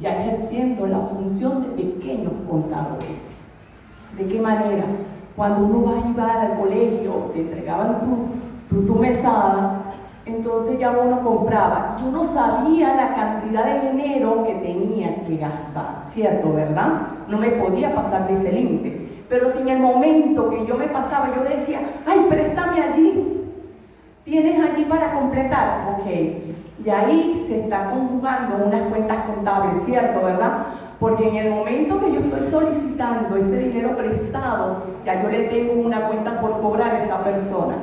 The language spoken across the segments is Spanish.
ya ejerciendo la función de pequeños contadores. ¿De qué manera? Cuando uno iba al colegio, te entregaban tu mesada, entonces ya uno compraba y uno sabía la cantidad de dinero que tenía que gastar, ¿cierto, verdad? No me podía pasar de ese límite. Pero si en el momento que yo me pasaba, yo decía, ay, préstame allí, ¿tienes allí para completar? Ok, y ahí se está conjugando unas cuentas contables, ¿cierto, verdad? Porque en el momento que yo estoy solicitando ese dinero prestado, ya yo le tengo una cuenta por cobrar a esa persona.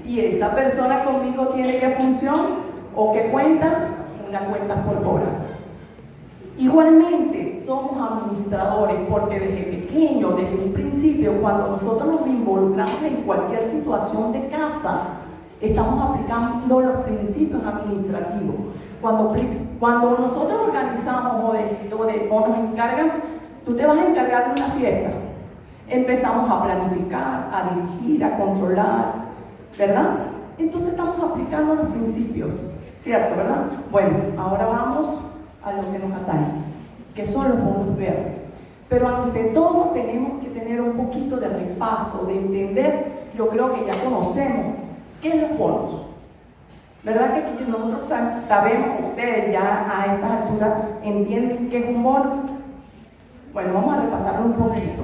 Y esa persona conmigo tiene ¿qué función o qué cuenta? Una cuenta por cobrar. Igualmente somos administradores porque desde pequeño, desde un principio, cuando nosotros nos involucramos en cualquier situación de casa, estamos aplicando los principios administrativos. Cuando nosotros organizamos o nos encargan, tú te vas a encargar de una fiesta, empezamos a planificar, a dirigir, a controlar, ¿verdad? Entonces estamos aplicando los principios, ¿cierto, verdad? Bueno, ahora vamos a lo que nos atañe, que son los bonos verdes. Pero ante todo tenemos que tener un poquito de repaso, de entender, yo creo que ya conocemos qué es los bonos. ¿Verdad que nosotros sabemos, ustedes ya a estas alturas entienden qué es un bono? Bueno, vamos a repasarlo un poquito.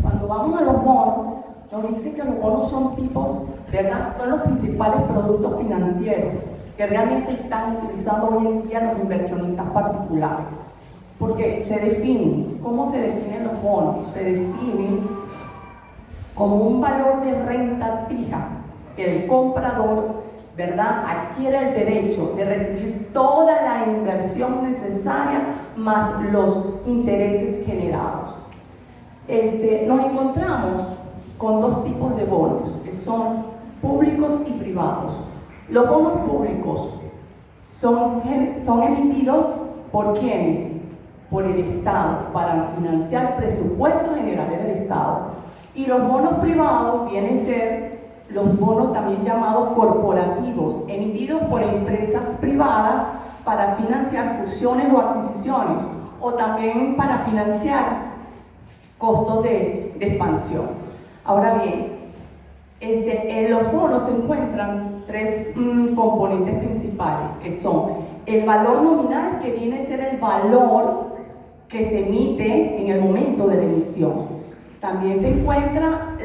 Cuando vamos a los bonos, nos dicen que los bonos son tipos, ¿verdad? Son los principales productos financieros que realmente están utilizando hoy en día los inversionistas particulares. Porque se definen, ¿cómo se definen los bonos? Se definen como un valor de renta fija que el comprador, ¿verdad?, adquiere el derecho de recibir toda la inversión necesaria más los intereses generados. Nos encontramos con dos tipos de bonos, que son públicos y privados. Los bonos públicos son emitidos por ¿quiénes? Por el Estado, para financiar presupuestos generales del Estado. Y los bonos privados vienen a ser los bonos también llamados corporativos, emitidos por empresas privadas para financiar fusiones o adquisiciones, o también para financiar costos de expansión. Ahora bien, en los bonos se encuentran tres componentes principales, que son el valor nominal, que viene a ser el valor que se emite en el momento de la emisión. También se encuentra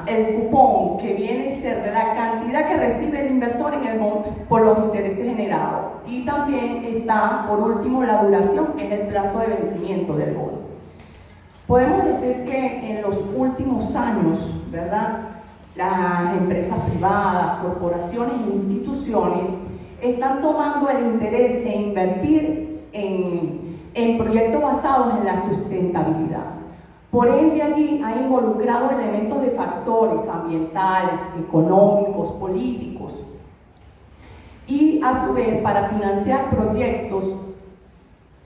el cupón, que viene a ser la cantidad que recibe el inversor en el bono por los intereses generados. Y también está, por último, la duración, que es el plazo de vencimiento del bono. Podemos decir que en los últimos años, ¿verdad?, las empresas privadas, corporaciones e instituciones están tomando el interés en invertir en proyectos basados en la sustentabilidad. Por ende, allí ha involucrado elementos de factores ambientales, económicos, políticos, y a su vez para financiar proyectos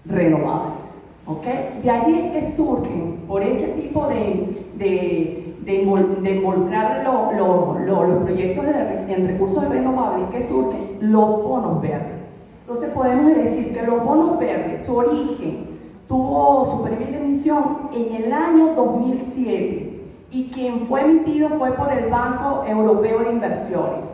renovables. ¿Okay? De allí es que surgen, por ese tipo de involucrar los proyectos en recursos renovables, que surgen los bonos verdes. Entonces podemos decir que los bonos verdes, su origen tuvo su primera emisión en el año 2007 y quien fue emitido fue por el Banco Europeo de Inversiones.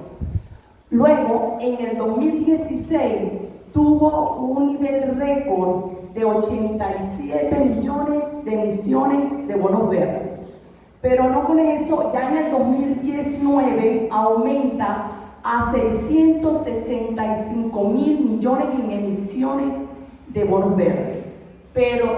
Luego, en el 2016, tuvo un nivel récord de 87 millones de emisiones de bonos verdes. Pero no con eso, ya en el 2019 aumenta a 665 mil millones en emisiones de bonos verdes. Pero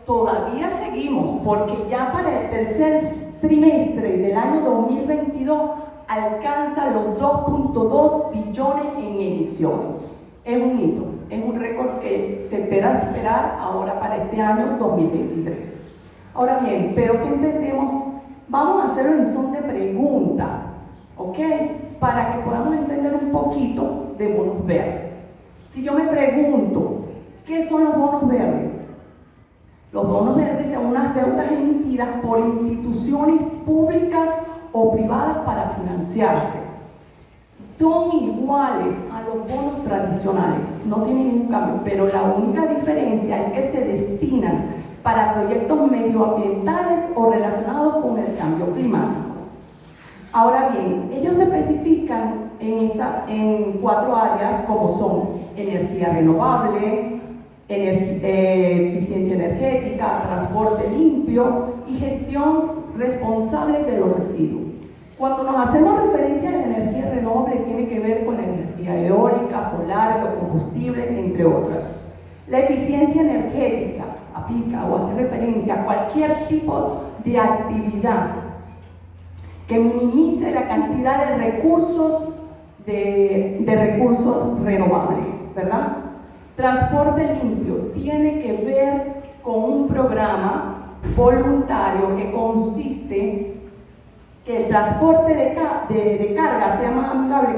todavía seguimos, porque ya para el tercer trimestre del año 2022 alcanza los 2.2 billones en emisiones. Es un hito, es un récord que se espera superar ahora para este año 2023. Ahora bien, pero ¿qué entendemos? Vamos a hacerlo en son de preguntas, ¿ok? Para que podamos entender un poquito de bonos verdes. Si yo me pregunto, ¿qué son los bonos verdes? Los bonos verdes son unas deudas emitidas por instituciones públicas o privadas para financiarse. son iguales a los bonos tradicionales, no tienen ningún cambio, pero la única diferencia es que se destinan para proyectos medioambientales o relacionados con el cambio climático. Ahora bien, ellos se especifican en 4 áreas como son energía renovable, eficiencia energética, transporte limpio y gestión responsable de los residuos. Cuando nos hacemos referencia a la energía renovable, tiene que ver con la energía eólica, solar, biocombustible, entre otras. La eficiencia energética aplica o hace referencia a cualquier tipo de actividad que minimice la cantidad de recursos, de recursos renovables, ¿verdad? Transporte limpio tiene que ver con un programa voluntario que consiste que el transporte de carga sea más amigable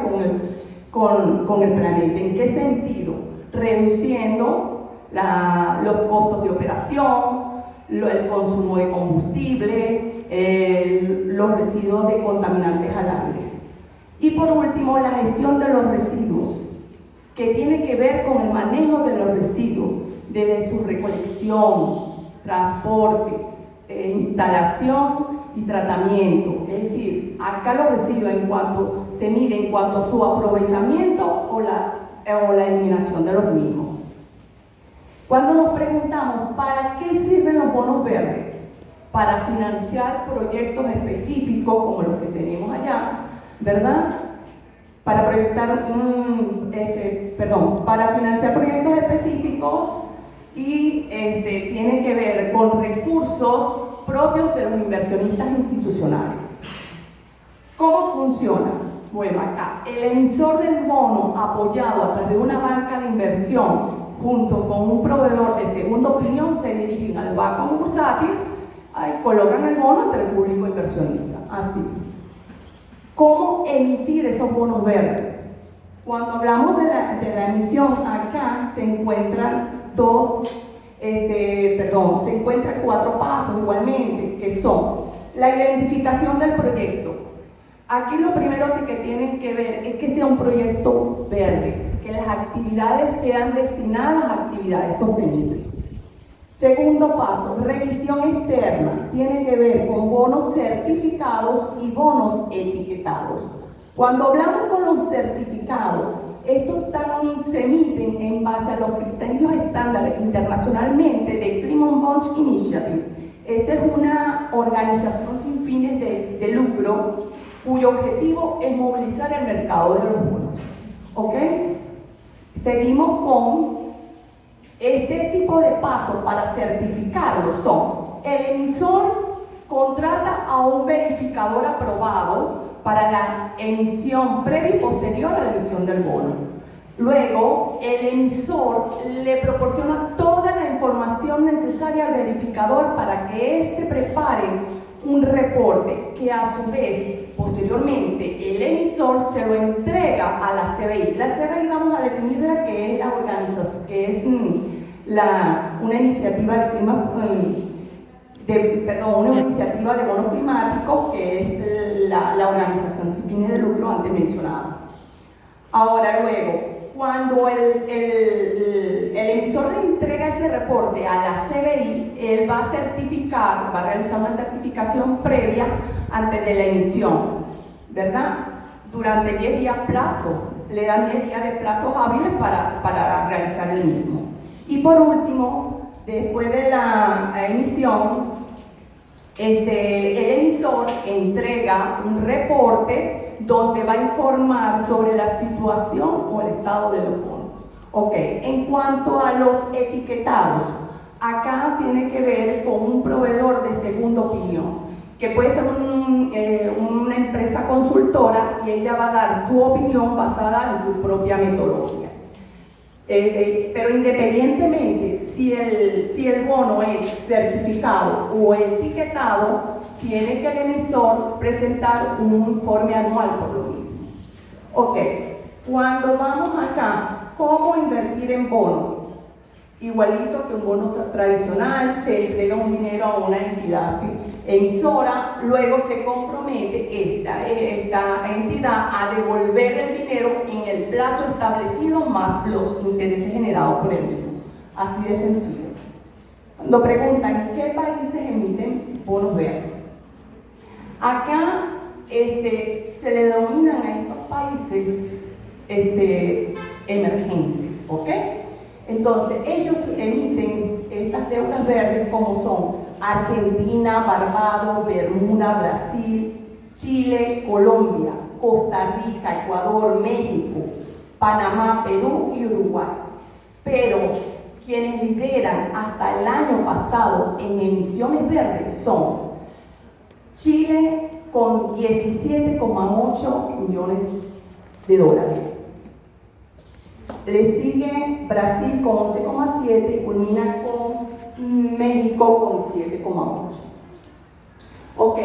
con el planeta. ¿En qué sentido? Reduciendo los costos de operación, el consumo de combustible, los residuos de contaminantes al aire. Y por último, la gestión de los residuos, que tiene que ver con el manejo de los residuos, desde su recolección, transporte, instalación y tratamiento. Es decir, acá los residuos se mide en cuanto a su aprovechamiento o la eliminación de los mismos. Cuando nos preguntamos ¿para qué sirven los bonos verdes? Para financiar proyectos específicos como los que tenemos allá, ¿verdad? Para financiar proyectos específicos y tiene que ver con recursos propios de los inversionistas institucionales. ¿Cómo funciona? Bueno, acá el emisor del bono, apoyado a través de una banca de inversión junto con un proveedor de segunda opinión, se dirigen al banco bursátil, colocan el bono ante el público inversionista. Así. ¿Cómo emitir esos bonos verdes? Cuando hablamos de la emisión, acá se encuentran 4 pasos igualmente, que son la identificación del proyecto. Aquí lo primero que tienen que ver es que sea un proyecto verde, que las actividades sean destinadas a actividades sostenibles. Segundo paso, revisión externa, tiene que ver con bonos certificados y bonos etiquetados. Cuando hablamos con los certificados, estos se emiten en base a los criterios estándares internacionalmente de Climate Bonds Initiative. Esta es una organización sin fines de lucro cuyo objetivo es movilizar el mercado de los bonos. ¿Ok? Seguimos con este tipo de pasos para certificarlo. Son: el emisor contrata a un verificador aprobado para la emisión previa y posterior a la emisión del bono. Luego, el emisor le proporciona toda la información necesaria al verificador para que éste prepare un reporte que a su vez, posteriormente, el emisor se lo entrega a la CBI. La CBI vamos a definirla que es la organización, que es una iniciativa una iniciativa de bonos climáticos, que es la organización sin fines de lucro antes mencionada. Ahora, luego, cuando el emisor le entrega ese reporte a la CBI, él va a realizar una certificación previa antes de la emisión, ¿verdad? Durante 10 días plazo, le dan 10 días de plazos hábiles para realizar el mismo. Y por último, después de la emisión, el emisor entrega un reporte donde va a informar sobre la situación o el estado de los fondos. Ok, en cuanto a los etiquetados, acá tiene que ver con un proveedor de segunda opinión, que puede ser una empresa consultora, y ella va a dar su opinión basada en su propia metodología. Pero independientemente si el bono es certificado o etiquetado, tiene que el emisor presentar un informe anual por lo mismo. Ok, cuando vamos acá, ¿cómo invertir en bonos? igualito que un bono tradicional, se entrega un dinero a una entidad emisora, luego se compromete esta entidad a devolver el dinero en el plazo establecido más los intereses generados por el mismo. Así de sencillo. Cuando preguntan qué países emiten bonos verdes, acá se le denominan a estos países emergentes, ¿ok? Entonces, ellos emiten estas deudas verdes como son Argentina, Barbados, Bermuda, Brasil, Chile, Colombia, Costa Rica, Ecuador, México, Panamá, Perú y Uruguay. Pero quienes lideran hasta el año pasado en emisiones verdes son Chile con 17,8 millones de dólares. Le sigue Brasil con 11,7 y culmina con México con 7,8. Ok.